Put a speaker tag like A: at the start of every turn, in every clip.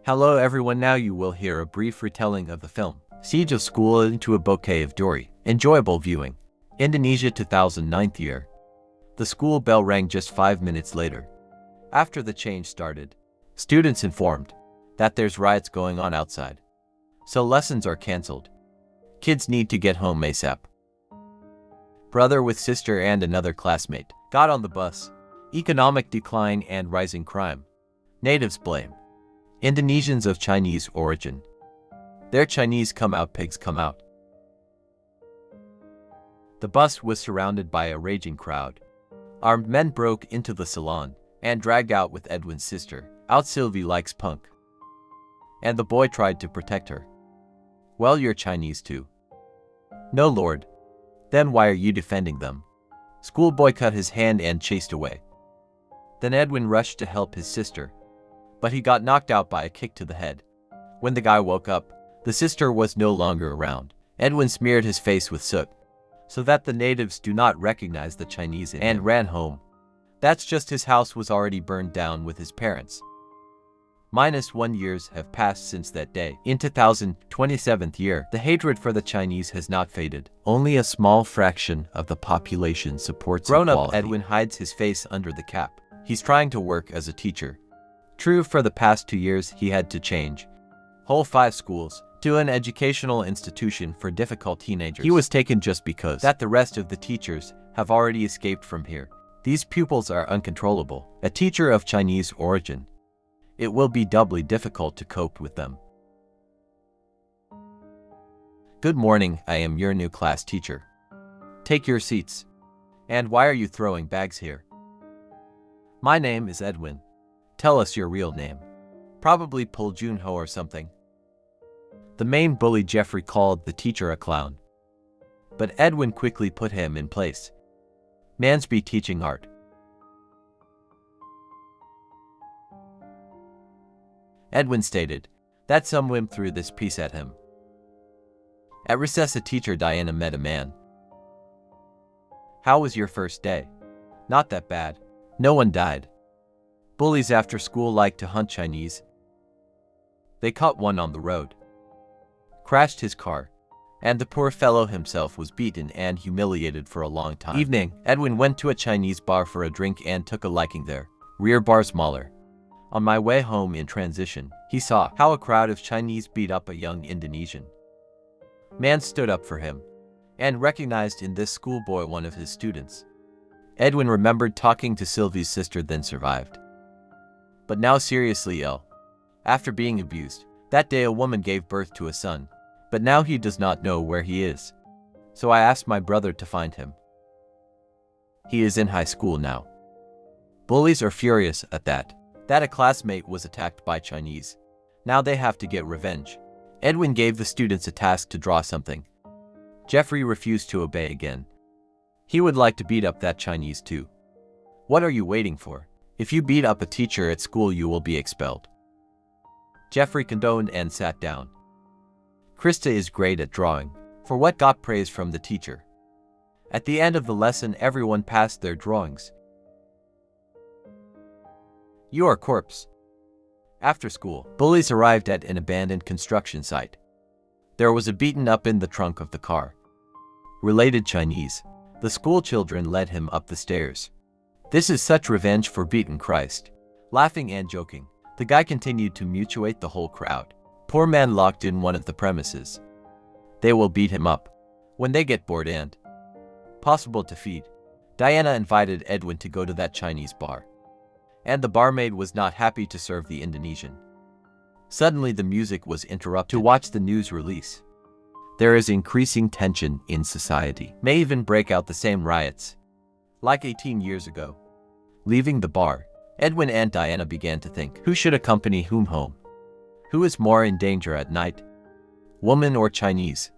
A: Hello everyone, now you will hear a brief retelling of the film Siege of School into a Bukit Duri. Enjoyable viewing. Indonesia 2009th year. The school bell rang just 5 minutes later. After the change started, students informed that there's riots going on outside. So lessons are cancelled. Kids need to get home ASAP. Brother with sister and another classmate got on the bus. Economic decline and rising crime. Natives blame Indonesians of Chinese origin. Their Chinese come out, pigs come out. The bus was surrounded by a raging crowd. Armed men broke into the salon and dragged out with Edwin's sister. Out Sylvie likes punk. And the boy tried to protect her. Well, you're Chinese too. No, Lord. Then why are you defending them? Schoolboy cut his hand and chased away. Then Edwin rushed to help his sister, but he got knocked out by a kick to the head. When the guy woke up, the sister was no longer around. Edwin smeared his face with soot, so that the natives do not recognize the Chinese, and ran home. That's just his house was already burned down with his parents. -1 years have passed since that day. In 2027th year, the hatred for the Chinese has not faded. Only a small fraction of the population supports equality. Grown-up Edwin hides his face under the cap. He's trying to work as a teacher. True, for the past 2 years he had to change whole 5 schools to an educational institution for difficult teenagers. He was taken just because that the rest of the teachers have already escaped from here. These pupils are uncontrollable. A teacher of Chinese origin, it will be doubly difficult to cope with them. Good morning, I am your new class teacher. Take your seats. And why are you throwing bags here? My name is Edwin. Tell us your real name. Probably Pul Junho or something. The main bully Jeffrey called the teacher a clown. But Edwin quickly put him in place. Man's be teaching art. Edwin stated that some wimp threw this piece at him. At recess, a teacher Diana met a man. How was your first day? Not that bad. No one died. Bullies after school like to hunt Chinese. They caught one on the road. Crashed his car. And the poor fellow himself was beaten and humiliated for a long time. Evening, Edwin went to a Chinese bar for a drink and took a liking there. Rear bar smaller. On my way home in transition, he saw how a crowd of Chinese beat up a young Indonesian. Man stood up for him and recognized in this schoolboy one of his students. Edwin remembered talking to Sylvie's sister, then survived. But now seriously ill. After being abused, that day a woman gave birth to a son, but now he does not know where he is. So I asked my brother to find him. He is in high school now. Bullies are furious at that a classmate was attacked by Chinese. Now they have to get revenge. Edwin gave the students a task to draw something. Jeffrey refused to obey again. He would like to beat up that Chinese too. What are you waiting for? If you beat up a teacher at school, you will be expelled. Jeffrey condoned and sat down. Krista is great at drawing, for what got praise from the teacher. At the end of the lesson, everyone passed their drawings. You are corpse. After school, bullies arrived at an abandoned construction site. There was a beaten up in the trunk of the car. Related Chinese. The school children led him up the stairs. This is such revenge for beaten Christ. Laughing and joking, the guy continued to mutilate the whole crowd. Poor man locked in one of the premises. They will beat him up when they get bored and possible to feed. Diana invited Edwin to go to that Chinese bar. And the barmaid was not happy to serve the Indonesian. Suddenly the music was interrupted to watch the news release. There is increasing tension in society. May even break out the same riots like 18 years ago. Leaving the bar, Edwin and Diana began to think, who should accompany whom home? Who is more in danger at night? Woman or Chinese?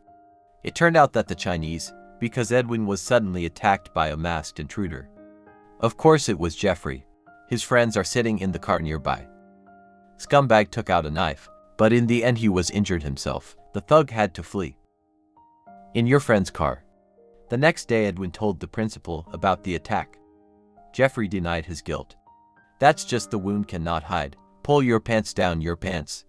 A: It turned out that the Chinese, because Edwin was suddenly attacked by a masked intruder. Of course it was Jeffrey. His friends are sitting in the car nearby. Scumbag took out a knife, but in the end he was injured himself. The thug had to flee. In your friend's car. The next day Edwin told the principal about the attack. Jeffrey denied his guilt. That's just the wound cannot hide. Pull your pants down your pants.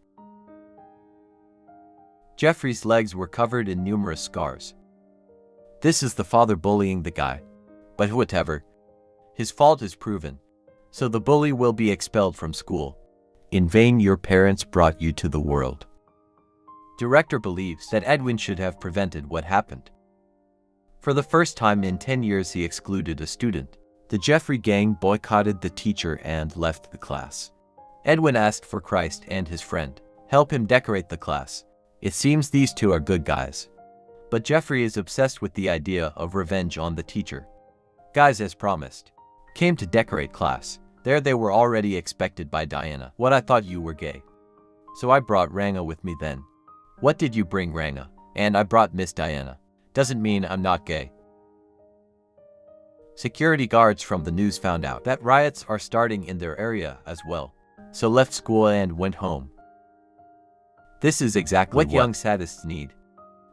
A: Jeffrey's legs were covered in numerous scars. This is the father bullying the guy. But whatever. His fault is proven. So the bully will be expelled from school. In vain your parents brought you to the world. Director believes that Edwin should have prevented what happened. For the first time in 10 years he excluded a student. The Jeffrey gang boycotted the teacher and left the class. Edwin asked for Christ and his friend help him decorate the class. It seems these two are good guys. But Jeffrey is obsessed with the idea of revenge on the teacher. Guys, as promised, came to decorate class. There they were already expected by Diana. What, I thought you were gay. So I brought Ranga with me then. What did you bring, Ranga? And I brought Miss Diana. Doesn't mean I'm not gay. Security guards from the news found out that riots are starting in their area as well. So left school and went home. This is exactly what young sadists need.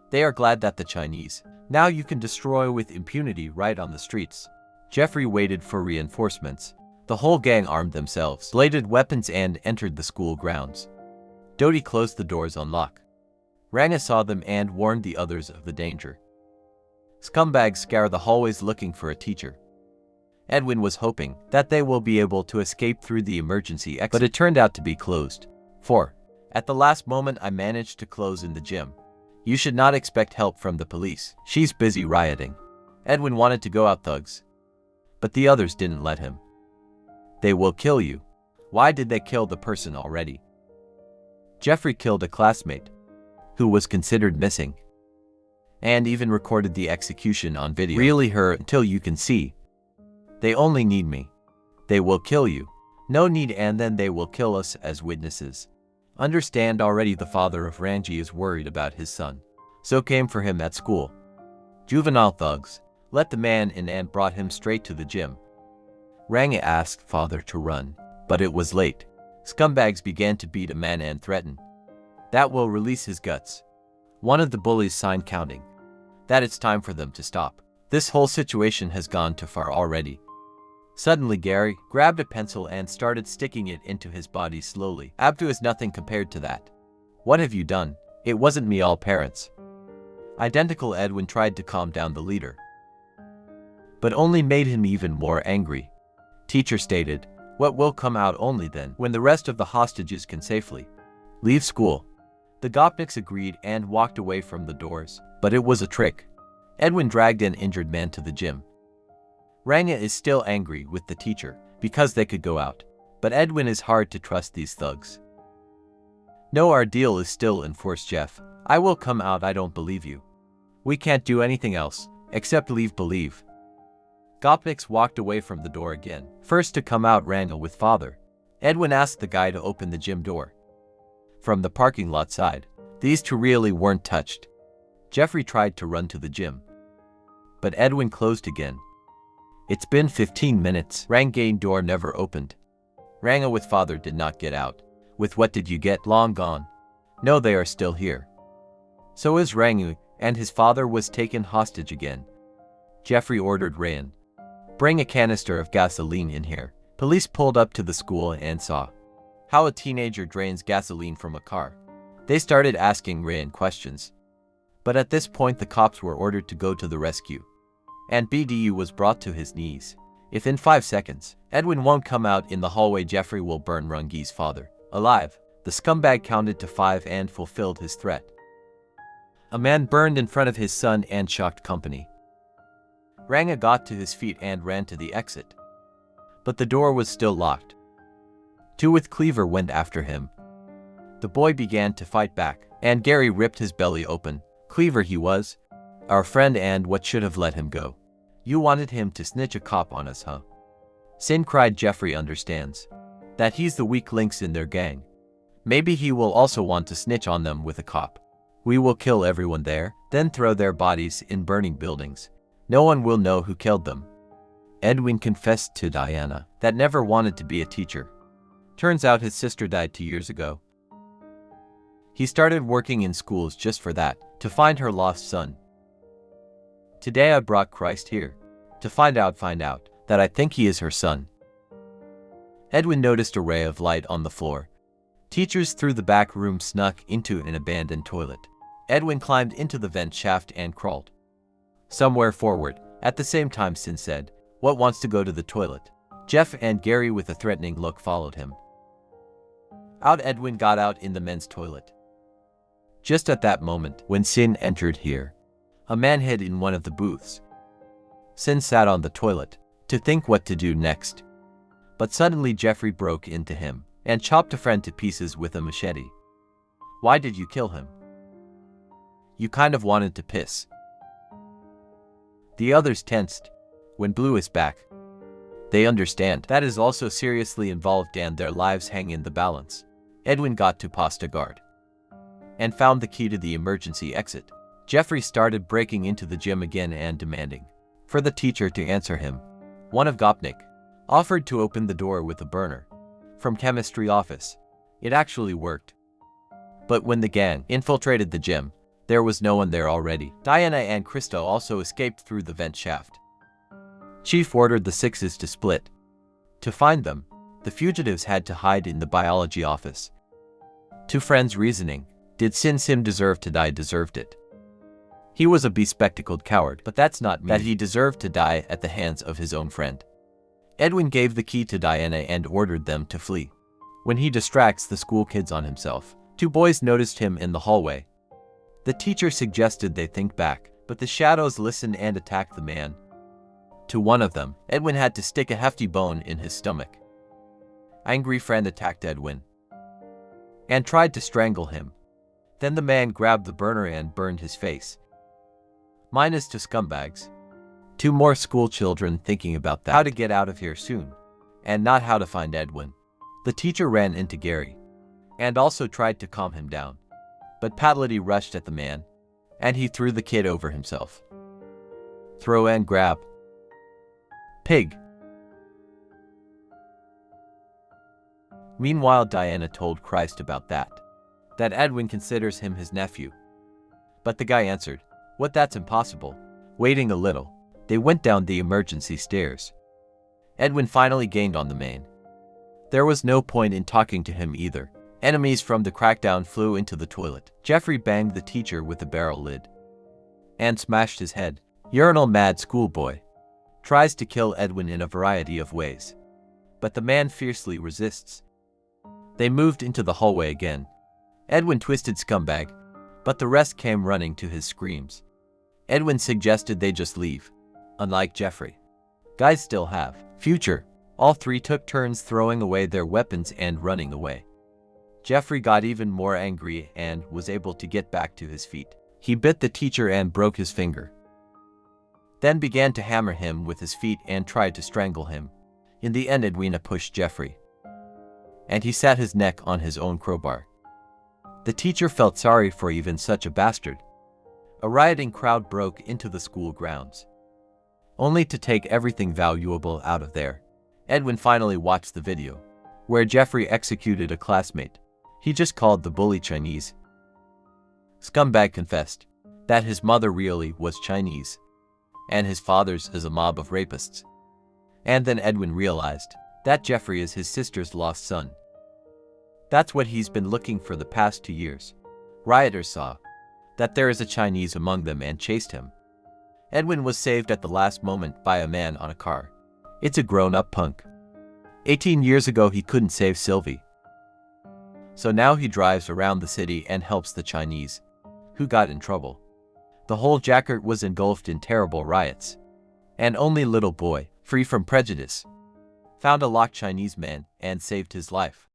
A: They are glad that the Chinese now you can destroy with impunity right on the streets. Jeffrey waited for reinforcements. The whole gang armed themselves, bladed weapons and entered the school grounds. Dodi closed the doors on lock. Ranga saw them and warned the others of the danger. Scumbags scour the hallways looking for a teacher. Edwin was hoping that they will be able to escape through the emergency exit, but it turned out to be closed. 4. At the last moment I managed to close in the gym. You should not expect help from the police. She's busy rioting. Edwin wanted to go out, thugs. But the others didn't let him. They will kill you. Why did they kill the person already? Jeffrey killed a classmate who was considered missing and even recorded the execution on video. Really her until you can see. They only need me. They will kill you. No need, and then they will kill us as witnesses. Understand already. The father of Ranji is worried about his son. So came for him at school. Juvenile thugs let the man in and brought him straight to the gym. Ranga asked father to run, but it was late. Scumbags began to beat a man and threaten that will release his guts. One of the bullies signed counting that it's time for them to stop. This whole situation has gone too far already. Suddenly Gary grabbed a pencil and started sticking it into his body slowly. Abdu is nothing compared to that. What have you done? It wasn't me, all parents. Identical. Edwin tried to calm down the leader, but only made him even more angry. Teacher stated, what will come out only then, when the rest of the hostages can safely leave school. The Gopniks agreed and walked away from the doors, but it was a trick. Edwin dragged an injured man to the gym. Ranga is still angry with the teacher because they could go out, but Edwin is hard to trust these thugs. No, our deal is still in force, Jeff. I will come out. I don't believe you. We can't do anything else except leave. Believe. Gopniks walked away from the door again. First to come out, Ranga with father. Edwin asked the guy to open the gym door from the parking lot side. These two really weren't touched. Jeffrey tried to run to the gym, but Edwin closed again. It's been 15 minutes. Ranga's door never opened. Ranga with father did not get out. With what did you get? Long gone. No, they are still here. So is Rangu, and his father was taken hostage again. Jeffrey ordered Rayan, bring a canister of gasoline in here. Police pulled up to the school and saw how a teenager drains gasoline from a car. They started asking Rayan questions. But at this point the cops were ordered to go to the rescue, and BDU was brought to his knees. If in 5 seconds, Edwin won't come out in the hallway, Jeffrey will burn Rangi's father alive. The scumbag counted to 5 and fulfilled his threat. A man burned in front of his son and shocked company. Ranga got to his feet and ran to the exit, but the door was still locked. 2 with cleaver went after him. The boy began to fight back, and Gary ripped his belly open. Cleaver he was, our friend, and what should have let him go. You wanted him to snitch a cop on us, huh? Sin cried. Jeffrey understands that he's the weak links in their gang. Maybe he will also want to snitch on them with a cop. We will kill everyone there, then throw their bodies in burning buildings. No one will know who killed them. Edwin confessed to Diana that never wanted to be a teacher. Turns out his sister died 2 years ago. He started working in schools just for that, to find her lost son. Today I brought Christ here to find out that I think he is her son. Edwin noticed a ray of light on the floor. Teachers through the back room snuck into an abandoned toilet. Edwin climbed into the vent shaft and crawled somewhere forward. At the same time, Sin said, "What wants to go to the toilet?" Jeff and Gary with a threatening look followed him. Out Edwin got out in the men's toilet. Just at that moment, when Sin entered here, a man hid in one of the booths. Sin sat on the toilet to think what to do next. But suddenly Jeffrey broke into him and chopped a friend to pieces with a machete. "Why did you kill him? You kind of wanted to piss." The others tensed. When Blue is back, they understand that is also seriously involved and their lives hang in the balance. Edwin got to Pasta Guard and found the key to the emergency exit. Jeffrey started breaking into the gym again and demanding for the teacher to answer him. One of Gopnik offered to open the door with a burner from chemistry office. It actually worked. But when the gang infiltrated the gym, there was no one there already. Diana and Krista also escaped through the vent shaft. Chief ordered the Sixes to split. To find them, the fugitives had to hide in the biology office. Two friends reasoning, did Sim deserve to die? Deserved it. He was a bespectacled coward, but that's not mean that he deserved to die at the hands of his own friend. Edwin gave the key to Diana and ordered them to flee. When he distracts the school kids on himself, two boys noticed him in the hallway. The teacher suggested they think back, but the shadows listened and attacked the man. To one of them, Edwin had to stick a hefty bone in his stomach. Angry friend attacked Edwin and tried to strangle him. Then the man grabbed the burner and burned his face. Minus to scumbags. Two more school children thinking about that. How to get out of here soon, and not how to find Edwin. The teacher ran into Gary and also tried to calm him down. But Patlety rushed at the man, and he threw the kid over himself. Throw and grab. Pig. Meanwhile, Diana told Christ about that Edwin considers him his nephew. But the guy answered, "What, that's impossible." Waiting a little, they went down the emergency stairs. Edwin finally gained on the man. There was no point in talking to him either. Enemies from the crackdown flew into the toilet. Jeffrey banged the teacher with a barrel lid and smashed his head. Urinal mad schoolboy tries to kill Edwin in a variety of ways, but the man fiercely resists. They moved into the hallway again. Edwin twisted scumbag, but the rest came running to his screams. Edwin suggested they just leave. Unlike Jeffrey, guys still have future. All three took turns throwing away their weapons and running away. Jeffrey got even more angry and was able to get back to his feet. He bit the teacher and broke his finger, then began to hammer him with his feet and tried to strangle him. In the end, Edwina pushed Jeffrey, and he sat his neck on his own crowbar. The teacher felt sorry for even such a bastard. A rioting crowd broke into the school grounds, only to take everything valuable out of there. Edwin finally watched the video, where Jeffrey executed a classmate. He just called the bully Chinese. Scumbag confessed that his mother really was Chinese, and his father's is a mob of rapists. And then Edwin realized that Jeffrey is his sister's lost son. That's what he's been looking for the past 2 years. Rioters saw that there is a Chinese among them and chased him. Edwin was saved at the last moment by a man on a car. It's a grown-up punk. 18 years ago he couldn't save Sylvie. So now he drives around the city and helps the Chinese who got in trouble. The whole Jackert was engulfed in terrible riots. And only little boy, free from prejudice, found a locked Chinese man and saved his life.